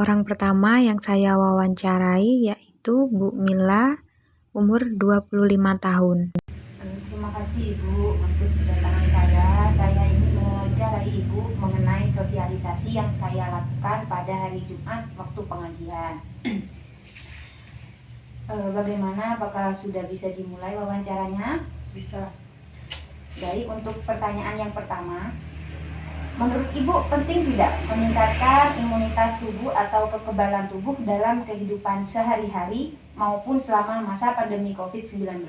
Orang pertama yang saya wawancarai yaitu Bu Mila, umur 25 tahun. Terima kasih Ibu untuk kedatangan saya. Saya ingin mewawancarai Ibu mengenai sosialisasi yang saya lakukan pada hari Jumat waktu pengajian. Bagaimana? Apakah sudah bisa dimulai wawancaranya? Bisa. Baik, untuk pertanyaan yang pertama, menurut Ibu penting tidak meningkatkan imunitas tubuh atau kekebalan tubuh dalam kehidupan sehari-hari maupun selama masa pandemi COVID-19?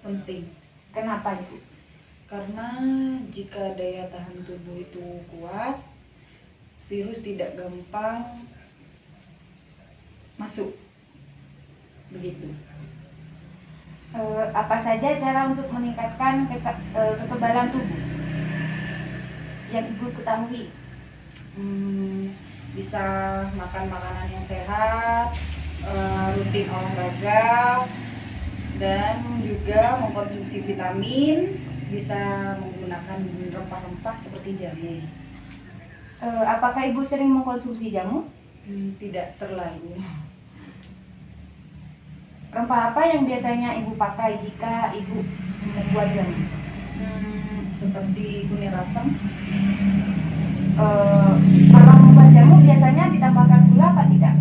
Penting. Kenapa Ibu? Karena jika daya tahan tubuh itu kuat, virus tidak gampang masuk. Begitu. Apa saja cara untuk meningkatkan kekebalan tubuh yang Ibu ketahui? Bisa makan makanan yang sehat, rutin olahraga, dan juga mengkonsumsi vitamin, bisa menggunakan rempah-rempah seperti jamu. Apakah Ibu sering mengkonsumsi jamu? Tidak terlalu. Rempah apa yang biasanya Ibu pakai jika Ibu membuat jamu? Seperti kunyit asam. Kalau membuat jamu biasanya ditambahkan gula apa tidak?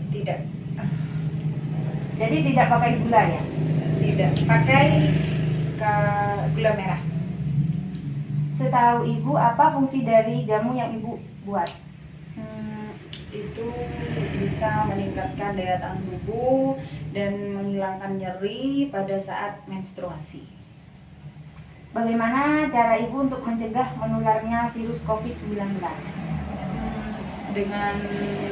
Tidak. Jadi tidak pakai gula ya? Tidak, pakai gula merah. Setahu Ibu apa fungsi dari jamu yang Ibu buat? Itu bisa meningkatkan daya tahan tubuh dan menghilangkan nyeri pada saat menstruasi. Bagaimana cara Ibu untuk mencegah menularnya virus COVID-19? Dengan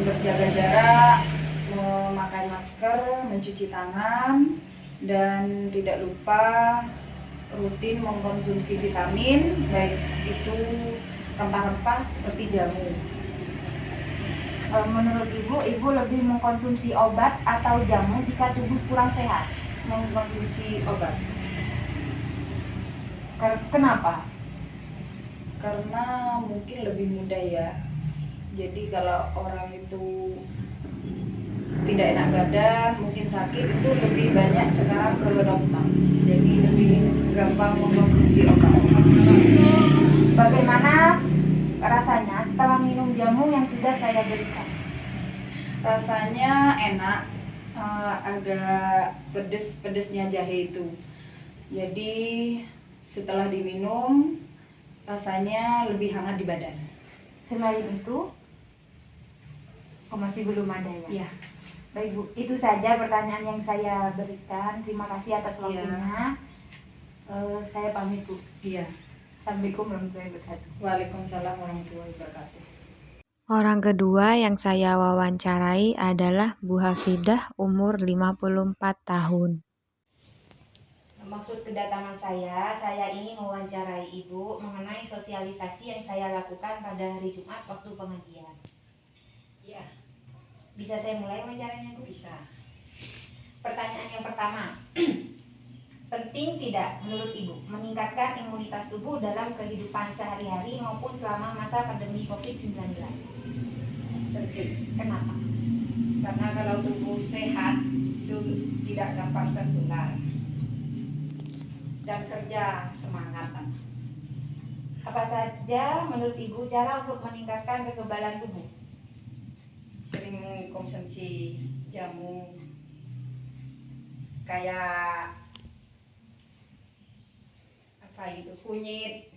berjaga jarak, memakai masker, mencuci tangan, dan tidak lupa rutin mengkonsumsi vitamin, baik itu rempah-rempah seperti jamu. Menurut Ibu lebih mengkonsumsi obat atau jamu jika tubuh kurang sehat? Mengkonsumsi obat. Kenapa? Karena mungkin lebih mudah ya. Jadi kalau orang itu tidak enak badan, mungkin sakit, itu lebih banyak sekarang ke dokter. Jadi lebih gampang mengkonsumsi obat. Bagaimana rasanya setelah minum jamu yang sudah saya berikan? Rasanya enak, agak pedesnya jahe itu. Jadi setelah diminum rasanya lebih hangat di badan. Selain itu, masih belum ada ya? Ya. Baik Bu, itu saja pertanyaan yang saya berikan. Terima kasih atas waktunya. Saya pamit Bu. Iya. Assalamualaikum warahmatullahi wabarakatuh. Waalaikumsalam warahmatullahi wabarakatuh. Orang kedua yang saya wawancarai adalah Bu Hafidah, umur 54 tahun. Maksud kedatangan saya ingin mewawancarai Ibu mengenai sosialisasi yang saya lakukan pada hari Jumat waktu pengajian. Ya. Bisa saya mulai wawancaranya Bu? Bisa. Pertanyaan yang pertama, penting tidak menurut Ibu meningkatkan imunitas tubuh dalam kehidupan sehari-hari maupun selama masa pandemi COVID-19? Penting. Kenapa? Karena kalau tubuh sehat itu tidak gampang tertular dan kerja semangat. Apa saja menurut Ibu cara untuk meningkatkan kekebalan tubuh? Sering konsumsi jamu kayak apa itu, kunyit.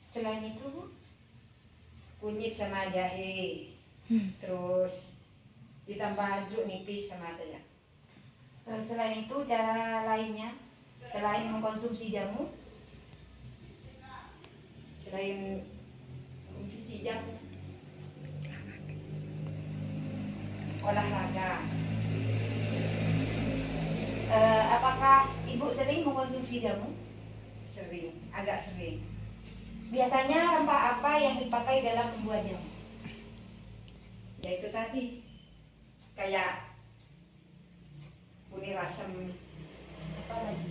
Selain itu Bu? Kunyit sama jahe. Terus ditambah jeruk nipis sama saya. Selain itu cara lainnya selain mengkonsumsi jamu? Selain konsumsi jamu, olahraga. Apakah Ibu sering mengkonsumsi jamu? Sering, agak sering. Biasanya rempah apa yang dipakai dalam membuat jamu? Ya itu tadi, kayak kunyit asam. Apa lagi?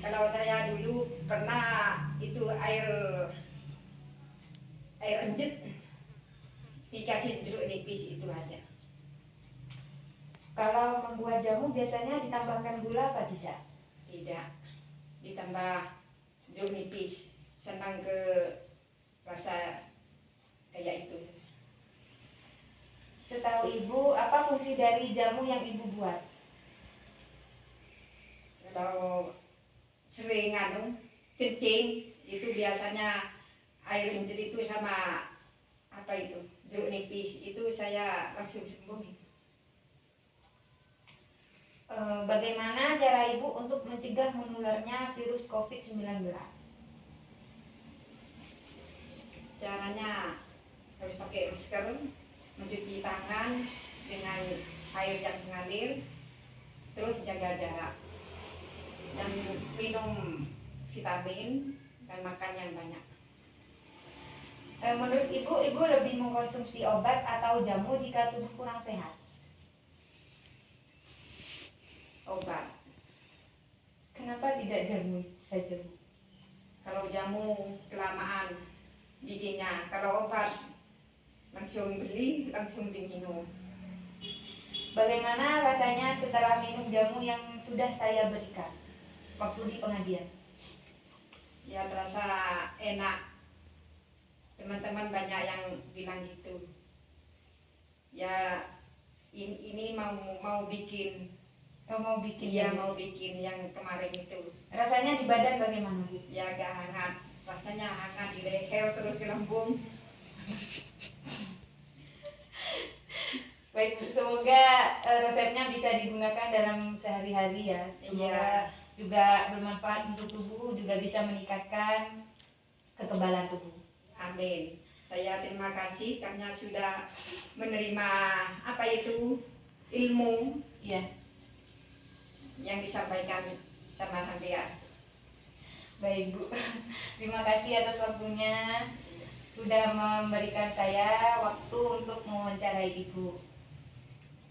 Kalau saya dulu pernah itu air enjet dikasih jeruk nipis itu aja. Kalau membuat jamu biasanya ditambahkan gula apa tidak? Tidak, ditambah jeruk nipis. Senang ke rasa kayak itu. Setahu ibu, apa fungsi dari jamu yang ibu buat? Kalau sering kencing itu biasanya air kencing itu sama apa itu jeruk nipis itu saya langsung sembuh. Bagaimana cara ibu untuk mencegah menularnya virus COVID-19? Caranya harus pakai masker, mencuci tangan dengan air yang mengalir, terus jaga jarak, dan minum vitamin dan makan yang banyak. Menurut ibu lebih mengkonsumsi obat atau jamu jika tubuh kurang sehat? Obat. Kenapa tidak jamu saja, Bu? Kalau jamu kelamaan bikinnya, kalau obat langsung beli, langsung diminum. Bagaimana rasanya setelah minum jamu yang sudah saya berikan waktu di pengajian? Ya terasa enak. Teman-teman banyak yang bilang gitu. Ya ini mau bikin. Oh, mau bikin? Iya, mau bikin yang kemarin itu. Rasanya di badan bagaimana, Bu? Ya agak hangat. Rasanya hangat di leher terus di lambung. Baik, semoga resepnya bisa digunakan dalam sehari-hari ya. Semoga juga bermanfaat untuk tubuh, juga bisa meningkatkan kekebalan tubuh. Amin. Saya terima kasih karena sudah menerima apa itu ilmu yang disampaikan sama sampean. Baik, Bu. Terima kasih atas waktunya, sudah memberikan saya waktu untuk mewawancarai Ibu.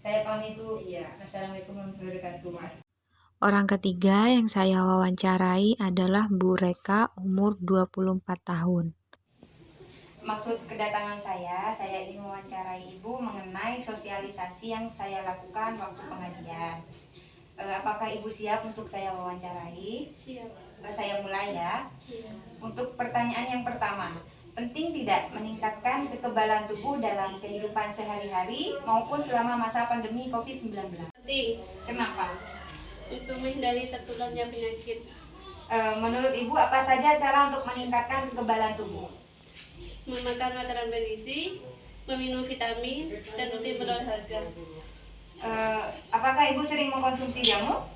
Saya pamit, Bu. Iya. Assalamualaikum warahmatullahi wabarakatuh. Orang ketiga yang saya wawancarai adalah Bu Reka, umur 24 tahun. Maksud kedatangan saya ingin mewawancarai Ibu mengenai sosialisasi yang saya lakukan waktu pengajian. Apakah Ibu siap untuk saya wawancarai? Siap. Saya mulai ya. Iya. Untuk pertanyaan yang pertama, penting tidak meningkatkan kekebalan tubuh dalam kehidupan sehari-hari maupun selama masa pandemi COVID-19? Penting. Kenapa? Untuk menghindari tertularnya penyakit. Menurut Ibu apa saja cara untuk meningkatkan kekebalan tubuh? Memakan makanan bergizi, meminum vitamin, dan rutin berolahraga. Apakah Ibu sering mengkonsumsi jamu?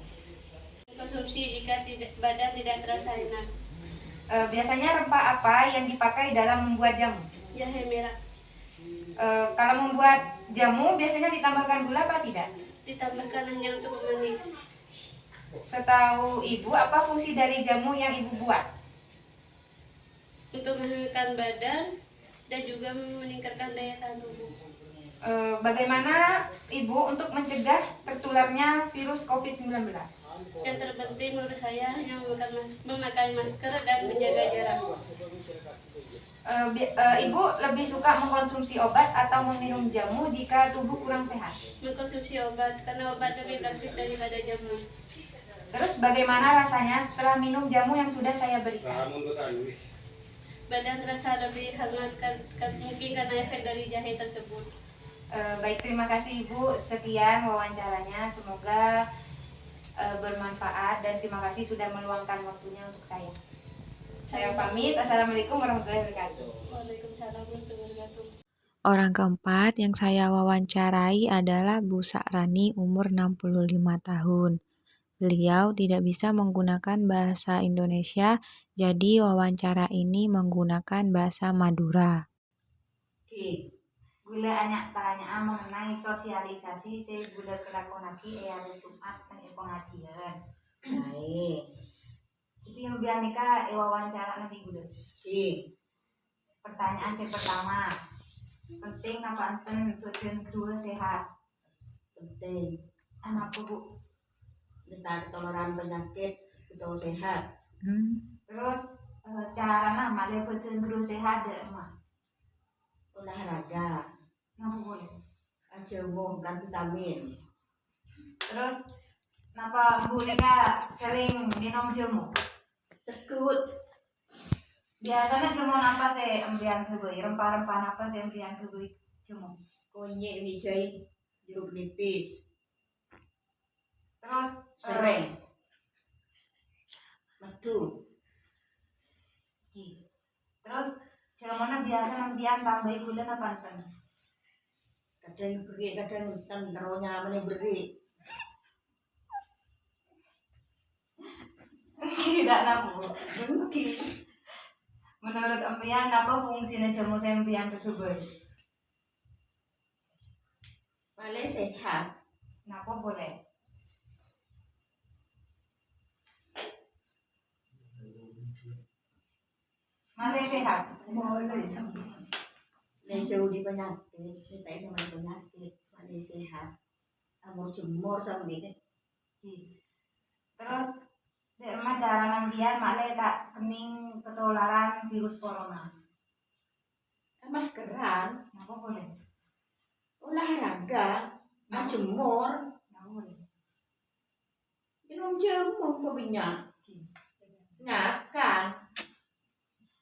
Konsumsi jika badan tidak terasa enak. Biasanya rempah apa yang dipakai dalam membuat jamu? Jahe merah. Kalau membuat jamu biasanya ditambahkan gula apa tidak? Ditambahkan hanya untuk pemanis. Setahu Ibu apa fungsi dari jamu yang Ibu buat? Untuk menghangatkan badan dan juga meningkatkan daya tahan tubuh. Bagaimana Ibu untuk mencegah tertularnya virus COVID-19? Yang terpenting menurut saya hanya memakai masker dan menjaga jarak. Ibu lebih suka mengkonsumsi obat atau meminum jamu jika tubuh kurang sehat? Mengkonsumsi obat karena obat lebih praktis daripada jamu. Terus bagaimana rasanya setelah minum jamu yang sudah saya berikan? Badan terasa lebih hangat mungkin karena efek dari jahe tersebut. Baik, terima kasih Ibu. Sekian wawancaranya, semoga bermanfaat dan terima kasih sudah meluangkan waktunya untuk saya. Saya pamit. Assalamualaikum warahmatullahi wabarakatuh. Waalaikumsalam warahmatullahi wabarakatuh. Orang keempat yang saya wawancarai adalah Bu Sakrani, umur 65 tahun. Beliau tidak bisa menggunakan bahasa Indonesia, jadi wawancara ini menggunakan bahasa Madura. Oke. Gula anak pertanyaan mengenai sosialisasi saya gula kelakonaki hari Jumat dan pengajian. Baik. Itu yang lebih aneka wawancara nabi gula. Pertanyaan saya pertama, penting apa enten badan kedua sehat? Penting. Anak Bu. Kita ketularan penyakit itu sehat. Terus cara nama badan kedua sehat deh mah? Olahraga. Napa boleh? Jamu kan vitamin. Terus napa Bu Nika sering minum jamu? Sekut. Biasanya jamu apa sih ambian kebui? Rempah-rempah apa sih ambian kebui jamu? Kunyit hijau, jeruk nipis, Terus serai, madu. terus jamuna biasa ambian tambahi gula apa enten? Kadang beri, kadang terus nyaman beri. Tidak nabu. Mungkin Menurut ambian apa fungsinya jamu ambian kebui? malah sehat. Napa boleh? Mari sehat. Nek jauh di penyakit, kita sama penyakit, malah sehat. Amor jemur sama ini. Terus dek emang cara ambian malah tak kening ketularan virus corona. Maskeran, Napa boleh? olahraga, jemur, Napa boleh? minum jamu peminyak, ngakan.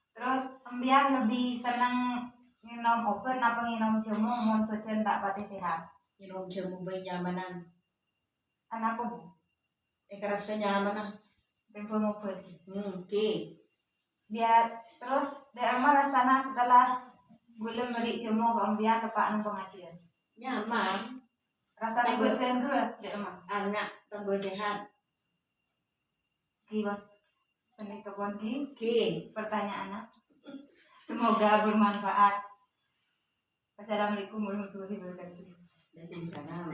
Terus ambian lebih seneng minum obat apa minum jamu mun badan tak pati sehat. Minum jamu benyamanan, Kenapa Bu? kerasa nyaman. Timbul obat. Oke. Biar terus dek emang rasana setelah gula beri jamu ke ambian tepak nang pengajian. Nyaman, Rasanya badan gerak dek emang. anak tambah sehat. Gimana? Seni kebon Oke. pertanyaan. Semoga bermanfaat. Assalamualaikum warahmatullahi wabarakatuh. Jadi di sana.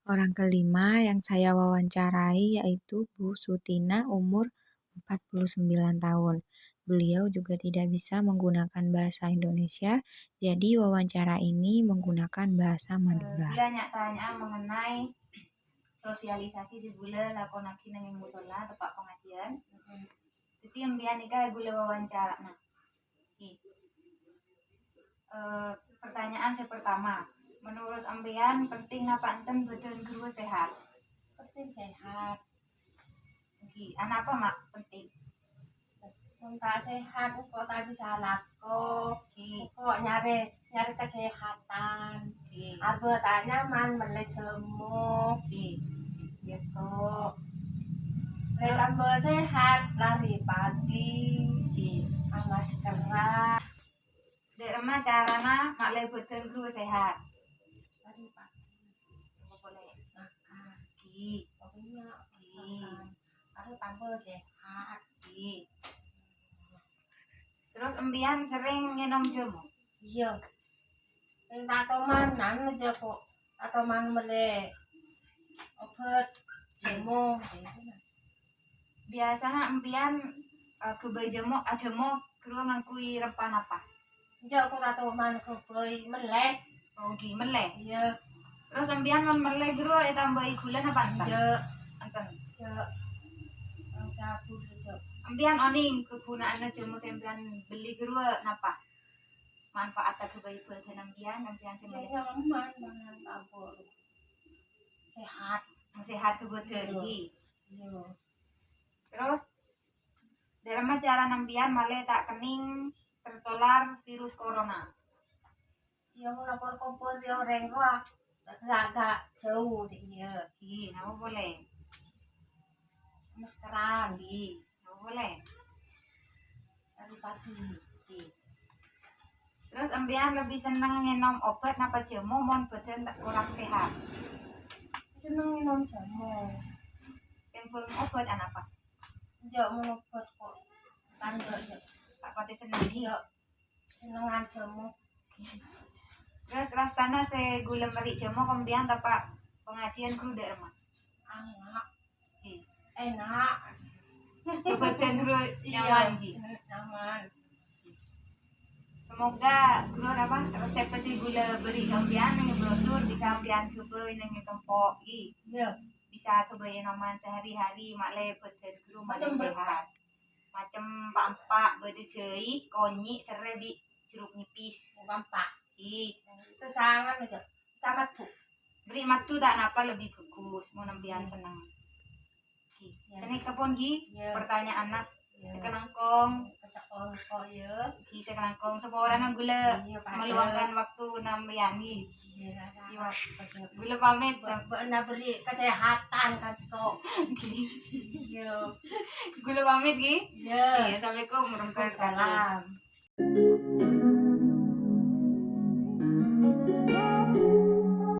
Orang kelima yang saya wawancarai yaitu Bu Sutina, umur 49 tahun. Beliau juga tidak bisa menggunakan bahasa Indonesia, jadi wawancara ini menggunakan bahasa Madura. Gula tanya mengenai sosialisasi si gula lakonaki nang musola tepak pengajian. Jadi ambian ika gula wawancara. Nah, pertanyaan yang pertama, menurut ambian penting apa enten badan guru sehat? Penting sehat. Anak apa mak penting? Kung tak sehat, kok tak bisa lako. Kok nyari kesehatan. Apa tak nyaman beli jamu. Gitu. Beli tambah sehat, lari pagi. Maskeran. Dek remah carana mak le badan guru sehat. Lari pagi. Boleh. Makan. Pokoknya makan. Harus tambah sehat. Terus embian sering minum jamu? Iya. Tak teman anu aja kok. Atau man beli obat jamu. Biasanya embian kebay jamu kru ngangkui rempah apa? Iya aku tak teman ke boy melek. Melek. Iya. Terus embian man melek kru tambahi gula apa enten? Iya. Enten. Iya. Bangsa aku aja. Embian oning kegunaannya jamu embian beli kru napa? Manfaat kebay badan embian sing Saya nyaman dengan tabur. Sehat. sehat ke badan iki. Iya. Terus dalam cara nambian malah tak kening tertular virus corona. Iya mau lapor dia orang tua. Agak jauh dia. Nama boleh. Maskeran. Nama boleh. Dari pagi. Terus ambian lebih seneng minum obat napa jamu mon badan tak kurang sehat. Seneng minum jamu. Timbul obat apa? Enggak mau obat kok. Tanda ya. Tak pati seneng Iya. Senengan jamu. Terus rasanya se gula meri jamu kemudian tapak pengajian kru dek remah. Enak. Enak. Badan kru nyaman iki. Nyaman. Semoga guru apa resep si gula beri kemudian yang brosur bisa ambian kebe yang tempo Iya. bisa kebe noman sehari-hari makle badan guru malah sehat. Macam pampak bade cei, konyi, serai bi jeruk nipis. Pampak. Ki. Itu sangan aja. Sama tuh. Beri matu tak napa lebih bagus. Mau nampian senang. Ki. Ya. Seni kepon Ki. Ya. Pertanyaan anak. Ya. Sekenangkong. Kesakon kok ya. Ki sekenangkong. Seborang nang gula. Iya, pada. Meluangkan waktu nampian Ki. Iya. Iya. Gula pamit. Benar beri kesehatan kan kok. Ki. Iya. Gula pamit Ki. Iya. Assalamualaikum warahmatullahi wabarakatuh. Waalaikumsalam.